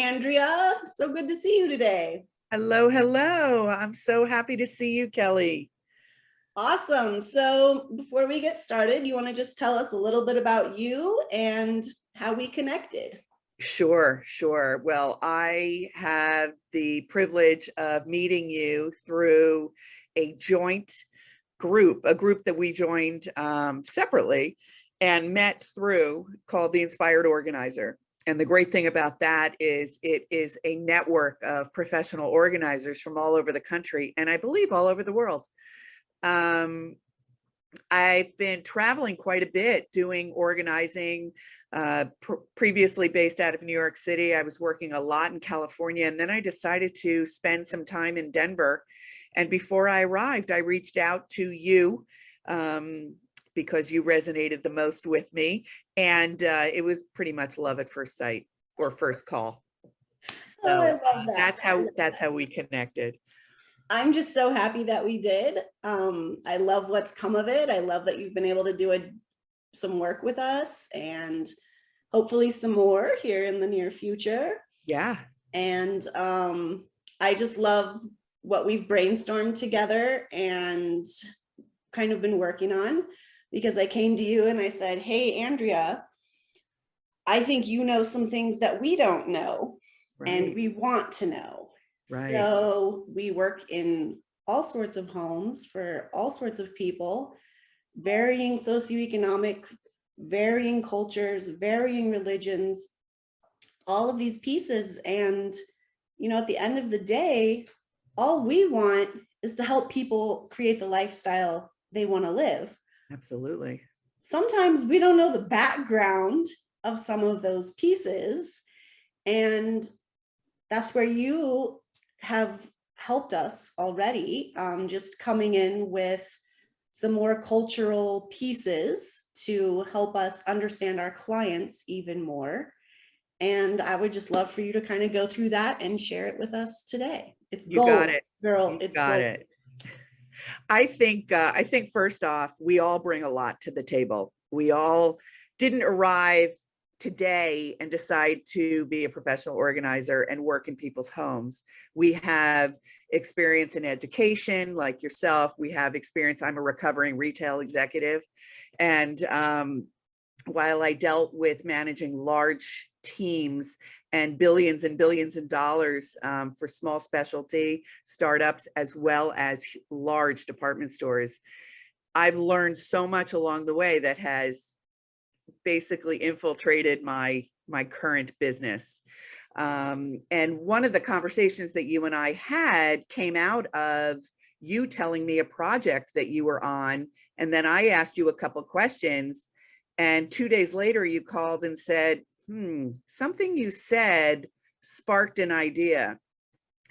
Andrea. So good to see you today. Hello, hello. I'm so happy to see you, Kelly. Awesome. So before we get started, you want to just tell us a little bit about you and how we connected? Sure. Well, I have the privilege of meeting you through a joint group, a group that we joined separately and met through called the Inspired Organizer. And the great thing about that is it is a network of professional organizers from all over the country, and I believe all over the world. Um, I've been traveling quite a bit doing organizing, previously based out of New York City. I was working a lot in California, and then I decided to spend some time in Denver. And before I arrived, I reached out to you because you resonated the most with me. And it was pretty much love at first sight or first call. Oh, I So love that. that's how we connected. I'm just so happy that we did. I love what's come of it. I love that you've been able to do some work with us and hopefully some more here in the near future. Yeah. And I just love what we've brainstormed together and kind of been working on, because I came to you and I said, hey, Andrea, I think you know some things that we don't know, Right. And we want to know. Right. So we work in all sorts of homes for all sorts of people, varying socioeconomic, varying cultures, varying religions, all of these pieces. And, at the end of the day, all we want is to help people create the lifestyle they want to live. Absolutely. Sometimes we don't know the background of some of those pieces. And that's where you have helped us already, just coming in with some more cultural pieces to help us understand our clients even more. And I would just love for you to kind of go through that and share it with us today. It's You got gold, it. girl. You It's got gold. it. I think first off, we all bring a lot to the table. We all didn't arrive today and decide to be a professional organizer and work in people's homes. We have experience in education, like yourself. We have experience. I'm a recovering retail executive. And while I dealt with managing large teams and billions of dollars for small specialty startups, as well as large department stores, I've learned so much along the way that has basically infiltrated my current business. And one of the conversations that you and I had came out of you telling me a project that you were on. And then I asked you a couple of questions. And 2 days later, you called and said, something you said sparked an idea.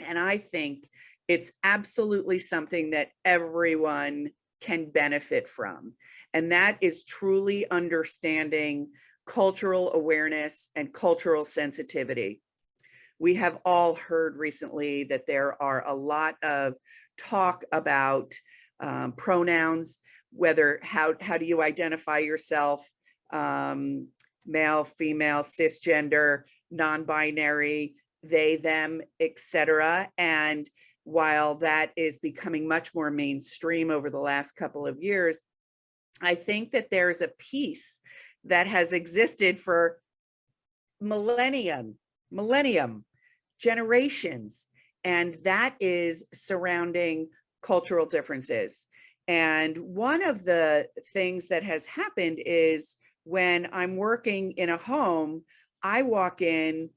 And I think it's absolutely something that everyone can benefit from. And that is truly understanding cultural awareness and cultural sensitivity. We have all heard recently that there are a lot of talk about pronouns, whether how do you identify yourself, male, female, cisgender, non-binary, they, them, etc. And while that is becoming much more mainstream over the last couple of years, I think that there's a piece that has existed for millennium, generations, and that is surrounding cultural differences. And one of the things that has happened is when I'm working in a home, I walk in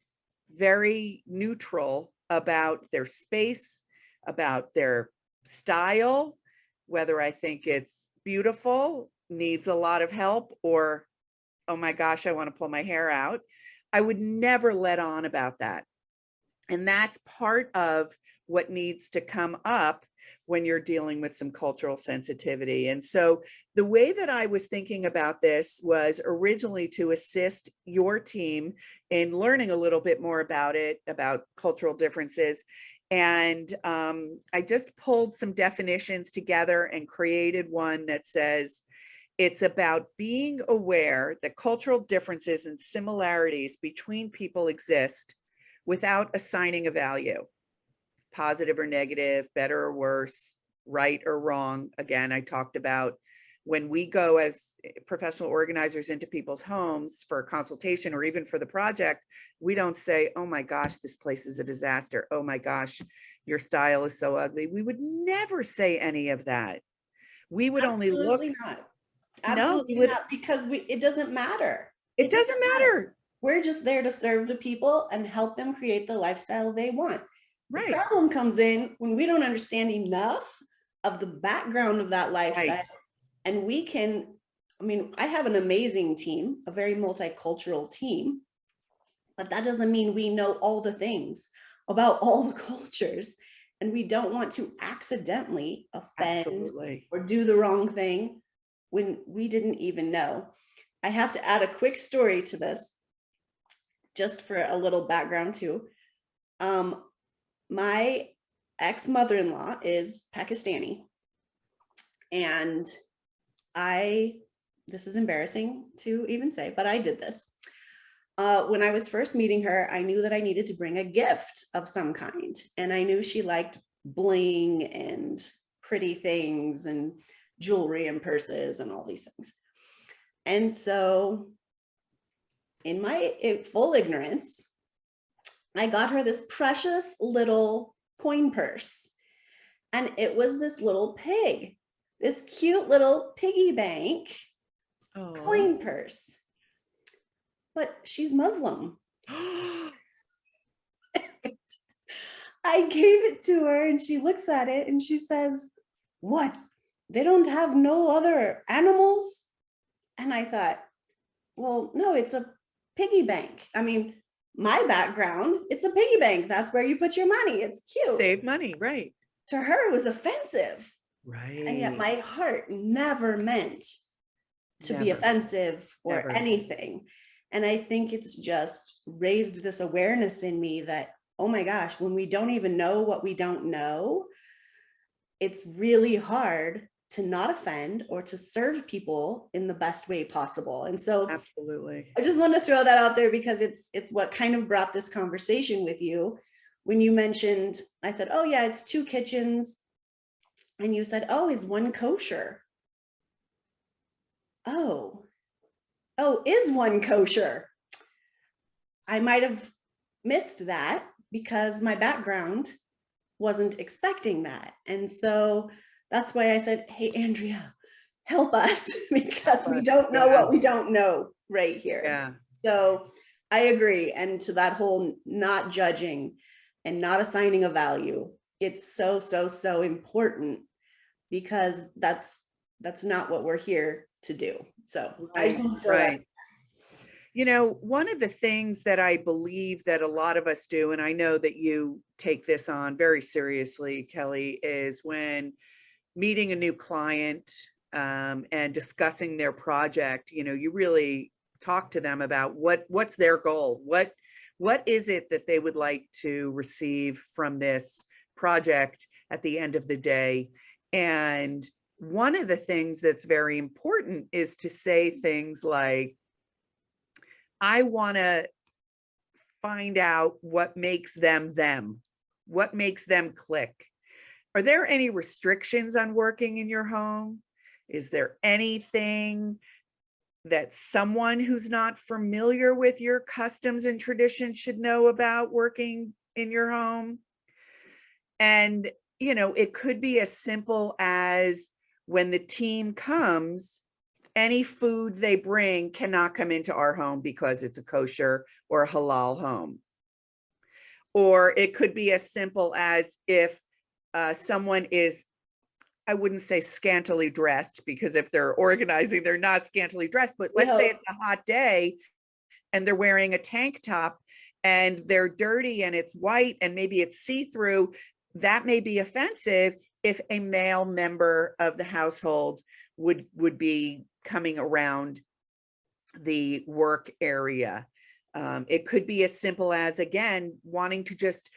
very neutral about their space, about their style, whether I think it's beautiful, needs a lot of help, or, oh my gosh, I want to pull my hair out. I would never let on about that. And that's part of what needs to come up when you're dealing with some cultural sensitivity. And so the way that I was thinking about this was originally to assist your team in learning a little bit more about it, about cultural differences. And I just pulled some definitions together and created one that says, it's about being aware that cultural differences and similarities between people exist, without assigning a value, positive or negative, better or worse, right or wrong. Again, I talked about when we go as professional organizers into people's homes for a consultation or even for the project, we don't say, oh my gosh, this place is a disaster. Oh my gosh, your style is so ugly. We would never say any of that. We would only look. Absolutely not. No, Absolutely not, because it doesn't matter. it doesn't matter. We're just there to serve the people and help them create the lifestyle they want. The Right. problem comes in when we don't understand enough of the background of that lifestyle. Right. And we can, I mean, I have an amazing team, a very multicultural team, but that doesn't mean we know all the things about all the cultures. And we don't want to accidentally offend Absolutely. or do the wrong thing when we didn't even know. I have to add a quick story to this, just for a little background too. My ex-mother-in-law is Pakistani, and this is embarrassing to even say, but I did this. When I was first meeting her, I knew that I needed to bring a gift of some kind. And I knew she liked bling and pretty things and jewelry and purses and all these things. And so in my full ignorance, I got her this precious little coin purse. And it was this little pig, this cute little piggy bank coin purse. But she's Muslim. I gave it to her and she looks at it and she says, what? They don't have no other animals? And I thought, well, no, it's a piggy bank. I mean, my background, it's a piggy bank. That's where you put your money. It's cute. Save money, right. To her, it was offensive. Right. And yet my heart never meant to be offensive or anything. And I think it's just raised this awareness in me that, oh my gosh, when we don't even know what we don't know, it's really hard to not offend or to serve people in the best way possible. And so absolutely, I just want to throw that out there because it's what kind of brought this conversation with you. When you mentioned, I said, oh yeah, it's 2 kitchens. And you said, oh, is one kosher? Oh, is one kosher? I might have missed that because my background wasn't expecting that. And so that's why I said, hey, Andrea, help us because we don't know what we don't know right here. Yeah. So I agree. And to that whole not judging and not assigning a value, it's so, so, so important because that's not what we're here to do. So I just want to throw that. You know, one of the things that I believe that a lot of us do, and I know that you take this on very seriously, Keli, is when meeting a new client and discussing their project, you know, you really talk to them about what's their goal, what is it that they would like to receive from this project at the end of the day. And one of the things that's very important is to say things like, I want to find out what makes them them, what makes them click. Are there any restrictions on working in your home? Is there anything that someone who's not familiar with your customs and traditions should know about working in your home? And, you know, it could be as simple as when the team comes, any food they bring cannot come into our home because it's a kosher or a halal home. Or it could be as simple as if someone is, I wouldn't say scantily dressed, because if they're organizing, they're not scantily dressed, but let's say it's a hot day and they're wearing a tank top and they're dirty and it's white and maybe it's see-through, that may be offensive if a male member of the household would be coming around the work area. It could be as simple as, again, wanting to just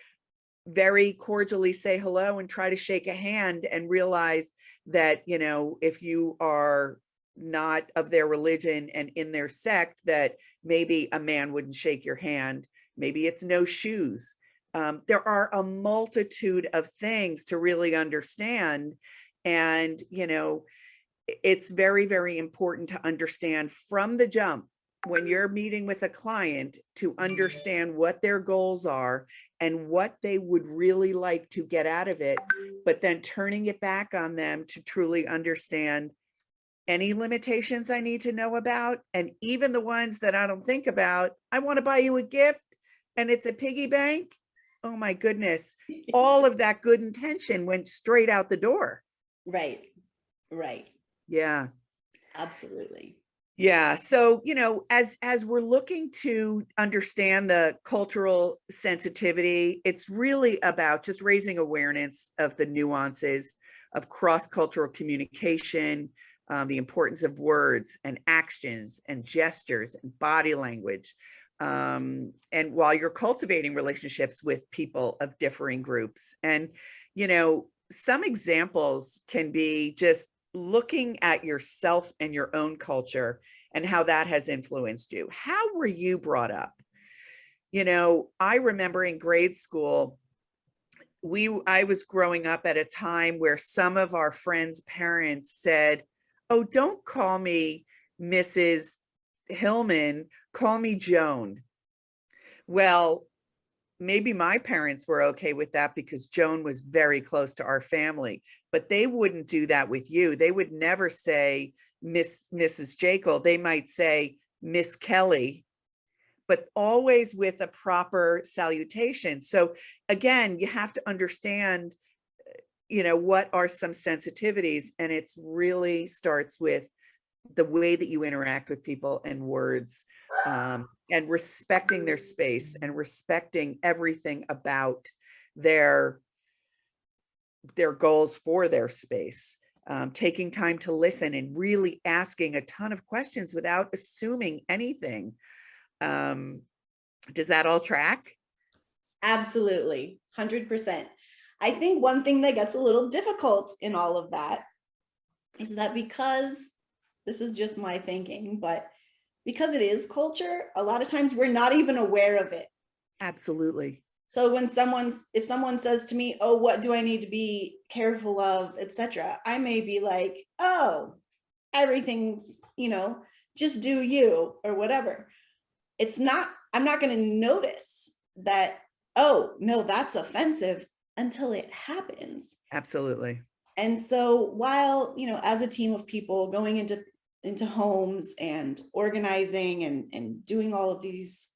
very cordially say hello and try to shake a hand and realize that, you know, if you are not of their religion and in their sect, that maybe a man wouldn't shake your hand Maybe it's no shoes. There are a multitude of things to really understand. And, it's very, very important to understand from the jump when you're meeting with a client to understand what their goals are and what they would really like to get out of it, but then turning it back on them to truly understand any limitations I need to know about. And even the ones that I don't think about, I want to buy you a gift and it's a piggy bank. Oh my goodness. All of that good intention went straight out the door. Right. Right. Yeah. Absolutely. Yeah. So, as we're looking to understand the cultural sensitivity, it's really about just raising awareness of the nuances of cross-cultural communication, the importance of words and actions and gestures and body language. And while you're cultivating relationships with people of differing groups. And, some examples can be just looking at yourself and your own culture and how that has influenced you. How were you brought up? I remember in grade school, I was growing up at a time where some of our friends' parents said, "Oh, don't call me Mrs. Hillman, call me Joan." Well, maybe my parents were okay with that because Joan was very close to our family, but they wouldn't do that with you. They would never say Mrs. Jakel. They might say Miss Kelly, but always with a proper salutation. So again, you have to understand, what are some sensitivities, and it's really starts with the way that you interact with people and words, and respecting their space and respecting everything about their goals for their space, taking time to listen and really asking a ton of questions without assuming anything. Does that all track? Absolutely. 100%. I think one thing that gets a little difficult in all of that is that because this is just my thinking, but because it is culture, a lot of times we're not even aware of it. Absolutely. So if someone says to me, "Oh, what do I need to be careful of, etc.," I may be like, "Oh, everything's, just do you," or whatever. I'm not going to notice that, oh, no, that's offensive until it happens. Absolutely. And so while, as a team of people going into homes and organizing and doing all of these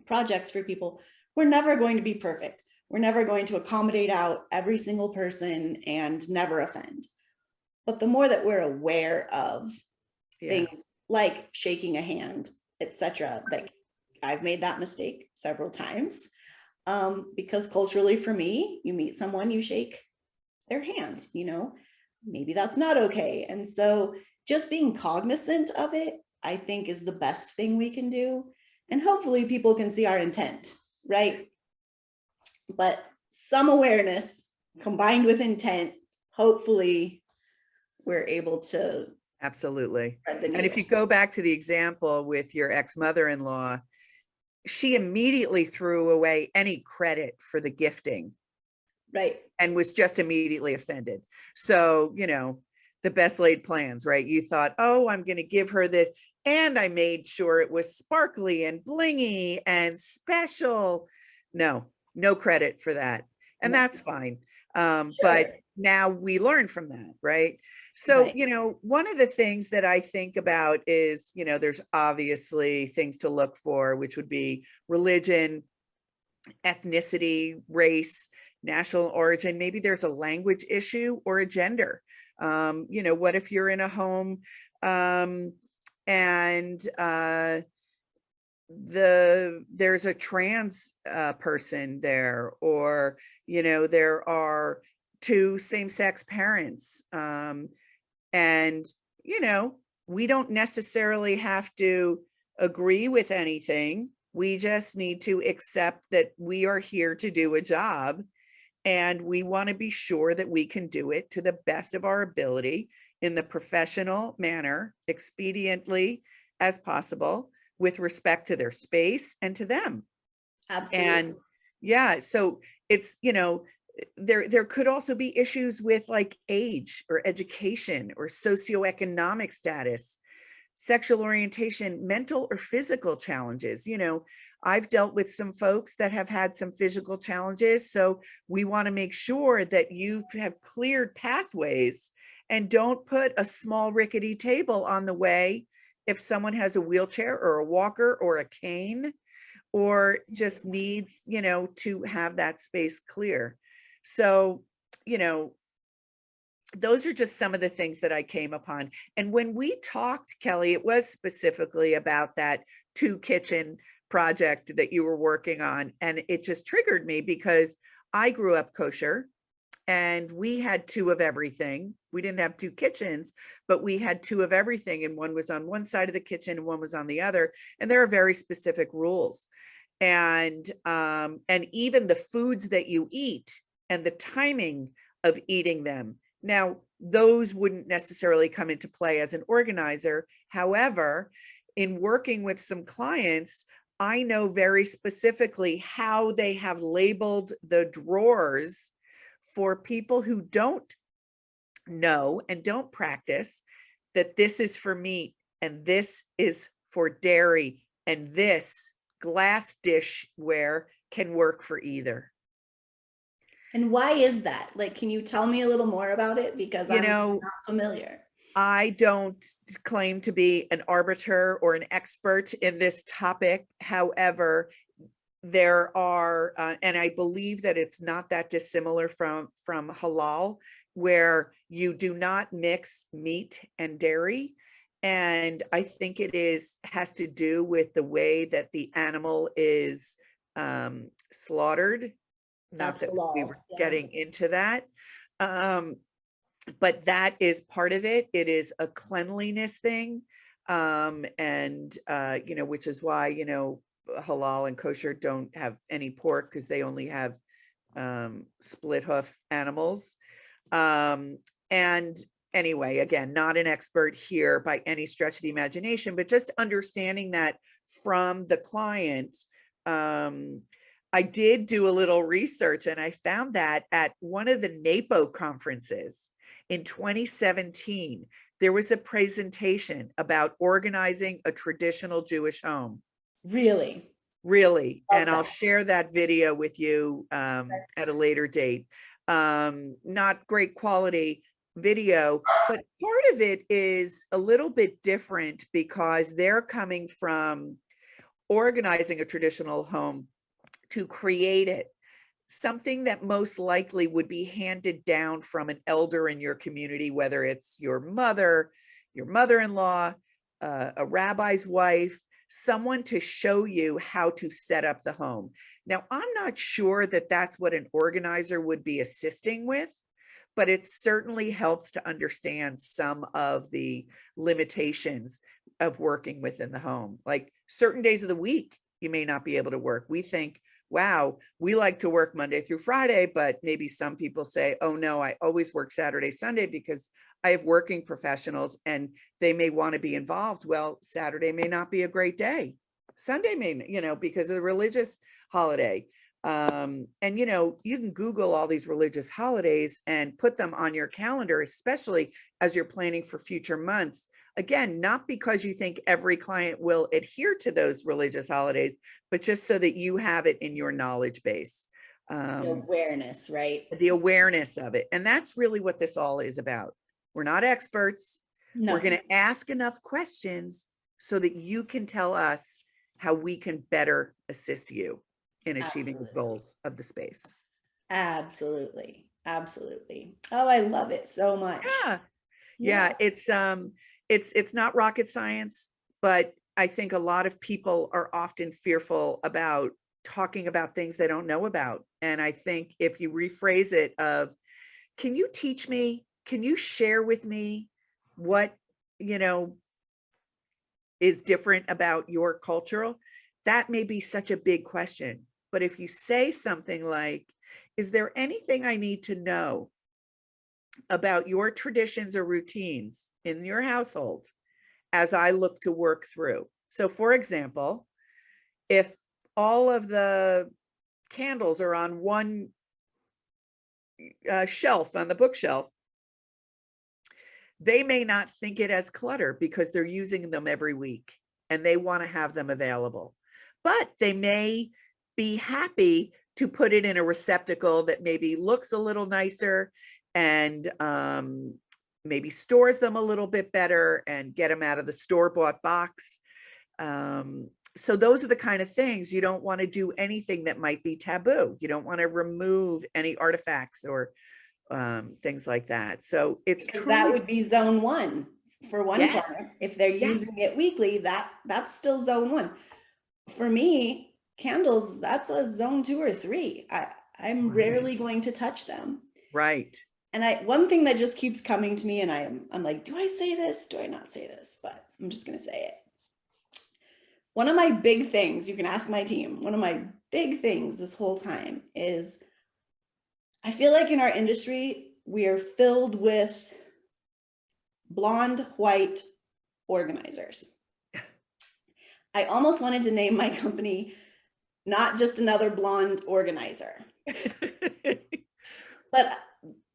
projects for people, we're never going to be perfect. We're never going to accommodate out every single person and never offend. But the more that we're aware of things like shaking a hand, etc., that I've made that mistake several times, because culturally for me, you meet someone, you shake their hand, maybe that's not okay. And so just being cognizant of it, I think, is the best thing we can do. And hopefully people can see our intent, right? But some awareness combined with intent, hopefully we're able to. Absolutely. And if you go back to the example with your ex-mother-in-law, she immediately threw away any credit for the gifting. Right. And was just immediately offended. So, the best laid plans, right? You thought, oh, I'm going to give her this. And I made sure it was sparkly and blingy and special. No credit for that. And that's fine. But now we learn from that, right? So, one of the things that I think about is, there's obviously things to look for, which would be religion, ethnicity, race, national origin. Maybe there's a language issue or a gender. What if you're in a home and there's a trans person there, or there are two same-sex parents, and we don't necessarily have to agree with anything. We just need to accept that we are here to do a job, and we want to be sure that we can do it to the best of our ability in the professional manner, expediently as possible, with respect to their space and to them. Absolutely. And yeah, so it's, there could also be issues with like age or education or socioeconomic status, sexual orientation, mental or physical challenges. I've dealt with some folks that have had some physical challenges. So we want to make sure that you have cleared pathways and don't put a small rickety table on the way if someone has a wheelchair or a walker or a cane, or just needs, to have that space clear. So, those are just some of the things that I came upon. And when we talked, Kelly, it was specifically about that 2-kitchen project that you were working on. And it just triggered me because I grew up kosher and we had 2 of everything. We didn't have 2 kitchens, but we had 2 of everything. And one was on one side of the kitchen and one was on the other. And there are very specific rules. And even the foods that you eat and the timing of eating them. Now, those wouldn't necessarily come into play as an organizer. However, in working with some clients, I know very specifically how they have labeled the drawers for people who don't know and don't practice that this is for meat and this is for dairy and this glass dishware can work for either. And why is that? Like, can you tell me a little more about it? Because You I'm just know, not familiar. I don't claim to be an arbiter or an expert in this topic. However, there are, and I believe that it's not that dissimilar from halal, where you do not mix meat and dairy. And I think has to do with the way that the animal is slaughtered. Not That's that we halal. were Yeah. getting into that. But that is part of it. It is a cleanliness thing. And which is why, halal and kosher don't have any pork because they only have split hoof animals. And anyway, again, not an expert here by any stretch of the imagination, but just understanding that from the client. I did do a little research and I found that at one of the NAPO conferences in 2017, there was a presentation about organizing a traditional Jewish home. Really? Really. Love And I'll that. share that video with you at a later date. Not great quality video, but part of it is a little bit different because they're coming from organizing a traditional home to create it, something that most likely would be handed down from an elder in your community, whether it's your mother, your mother-in-law, a rabbi's wife, someone to show you how to set up the home. Now, I'm not sure that that's what an organizer would be assisting with, but it certainly helps to understand some of the limitations of working within the home. Like certain days of the week, you may not be able to work. We think, wow, we like to work Monday through Friday, but maybe some people say, oh no, I always work Saturday, Sunday because I have working professionals and they may want to be involved. Well, Saturday may not be a great day. Sunday may, because of the religious holiday. And you can Google all these religious holidays and put them on your calendar, especially as you're planning for future months. Again, not because you think every client will adhere to those religious holidays, but just so that you have it in your knowledge base. The awareness, right? The awareness of it. And that's really what this all is about. We're not experts. No. We're going to ask enough questions so that you can tell us how we can better assist you in achieving the goals of the space. Absolutely. Absolutely. Oh, I love it so much. Yeah. It's not rocket science, but I think a lot of people are often fearful about talking about things they don't know about. And I think if you rephrase it of, can you teach me? Can you share with me what, is different about your cultural? That may be such a big question. But if you say something like, is there anything I need to know about your traditions or routines in your household as I look to work through? So for example, if all of the candles are on one shelf on the bookshelf, they may not think it as clutter because they're using them every week and they want to have them available. But they may be happy to put it in a receptacle that maybe looks a little nicer and maybe stores them a little bit better and get them out of the store-bought box. So those are the kind of things. You don't want to do anything that might be taboo. You don't want to remove any artifacts or things like that. So it's Because truly, that would be zone one for one yes, corner. If they're yes, using it weekly, that's still zone one. For me, candles, that's a zone 2 or 3. I'm right, rarely going to touch them. right. And one thing that just keeps coming to me, and I'm like, do I say this? Do I not say this? But I'm just gonna say it. One of my big things, you can ask my team, one of my big things this whole time is I feel like in our industry, we are filled with blonde, white organizers. I almost wanted to name my company not just another blonde organizer. But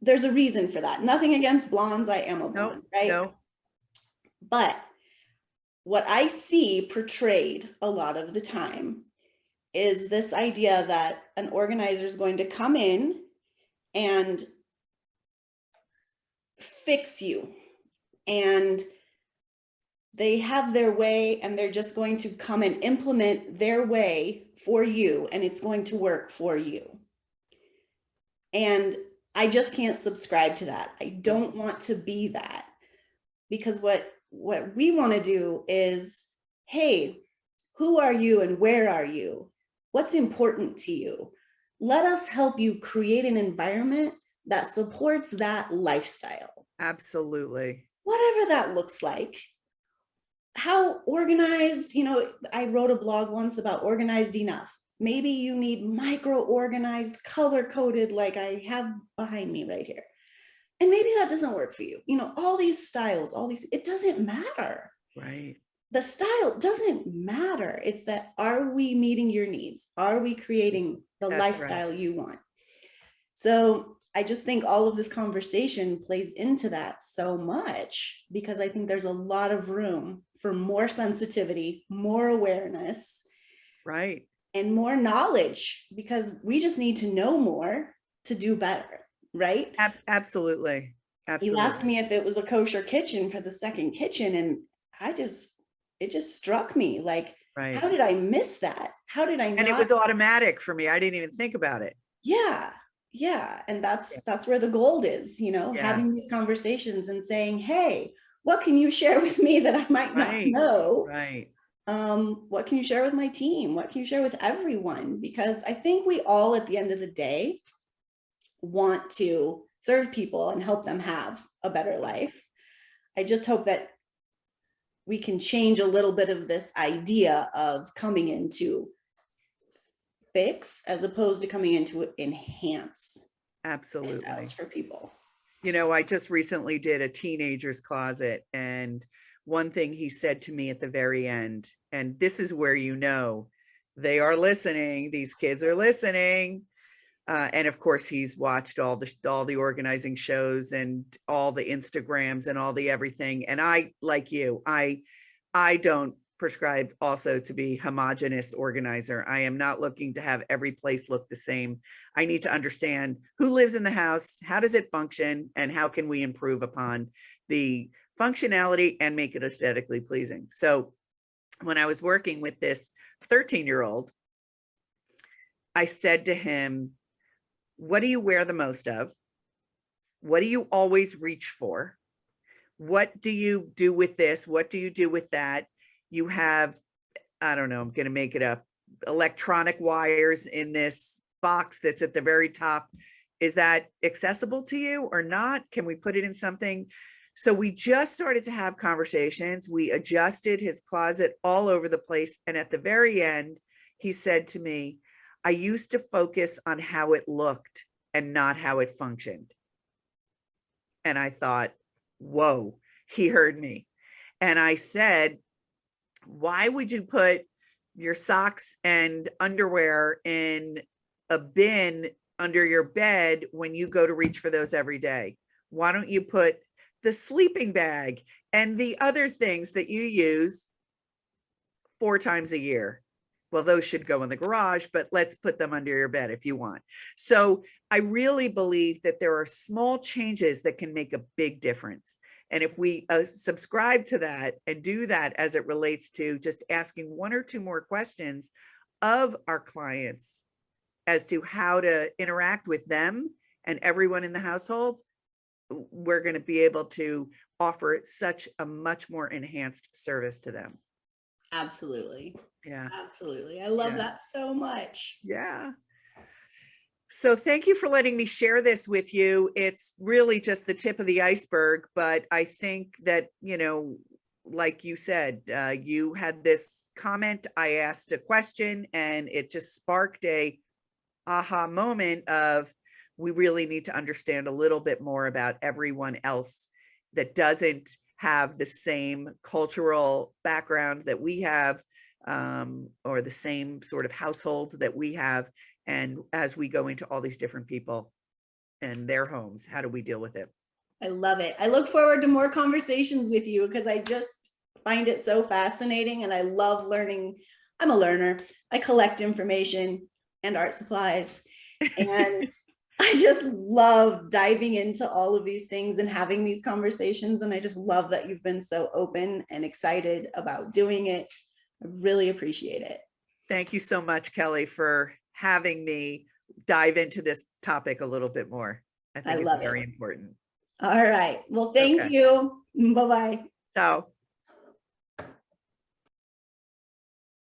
there's a reason for that. Nothing against blondes. I am a blonde, No, right? no, But what I see portrayed a lot of the time is this idea that an organizer is going to come in and fix you, and they have their way and they're just going to come and implement their way for you, and it's going to work for you. And I just can't subscribe to that. I don't want to be that, because what we want to do is, hey, who are you and where are you? What's important to you? Let us help you create an environment that supports that lifestyle. absolutely. Whatever that looks like. How organized, I wrote a blog once about organized enough. Maybe you need micro organized, color coded, like I have behind me right here. And maybe that doesn't work for you. All these styles, it doesn't matter. Right. The style doesn't matter. It's that, are we meeting your needs? Are we creating the That's right. lifestyle you want? So I just think all of this conversation plays into that so much, because I think there's a lot of room for more sensitivity, more awareness, Right. and more knowledge, because we just need to know more to do better, right? Absolutely. You asked Absolutely. me if it was a kosher kitchen for the second kitchen, and it just struck me like, Right. how did I miss that? How did I And it not? was automatic for me. I didn't even think about it. Yeah. Yeah. And Yeah. that's where the gold is, Yeah. having these conversations and saying, hey, what can you share with me that I might not Right. know? Right. What can you share with my team? What can you share with everyone? Because I think we all, at the end of the day, want to serve people and help them have a better life. I just hope that we can change a little bit of this idea of coming into fix as opposed to coming into enhance Absolutely. lifestyles for people. I just recently did a teenager's closet, and one thing he said to me at the very end, and this is where they are listening, these kids are listening. And of course, he's watched all the organizing shows and all the Instagrams and all the everything. And I, like you, I don't prescribe also to be homogenous organizer. I am not looking to have every place look the same. I need to understand who lives in the house, how does it function, and how can we improve upon the functionality and make it aesthetically pleasing. So when I was working with this 13-year-old, I said to him, what do you wear the most of? What do you always reach for? What do you do with this? What do you do with that? You have, I don't know, I'm going to make it up, electronic wires in this box that's at the very top. Is that accessible to you or not? Can we put it in something? So we just started to have conversations. We adjusted his closet all over the place. And at the very end, he said to me, I used to focus on how it looked and not how it functioned. And I thought, whoa, he heard me. And I said, why would you put your socks and underwear in a bin under your bed when you go to reach for those every day? Why don't you put the sleeping bag and the other things that you use 4 times a year? Well, those should go in the garage, but let's put them under your bed if you want. So I really believe that there are small changes that can make a big difference. And if we subscribe to that and do that as it relates to just asking 1 or 2 more questions of our clients as to how to interact with them and everyone in the household, we're going to be able to offer such a much more enhanced service to them. Absolutely. Yeah. Absolutely. I love Yeah. that so much. Yeah. So thank you for letting me share this with you. It's really just the tip of the iceberg, but I think that, you know, like you said, you had this comment, I asked a question, and it just sparked a aha moment of, we really need to understand a little bit more about everyone else that doesn't have the same cultural background that we have, or the same sort of household that we have. And as we go into all these different people and their homes, how do we deal with it? I love it. I look forward to more conversations with you because I just find it so fascinating and I love learning. I'm a learner. I collect information and art supplies. And I just love diving into all of these things and having these conversations. And I just love that you've been so open and excited about doing it. I really appreciate it. Thank you so much, Kelly, for having me dive into this topic a little bit more. I think it's very important. All right. Well, thank Okay. you. Bye-bye. Ciao.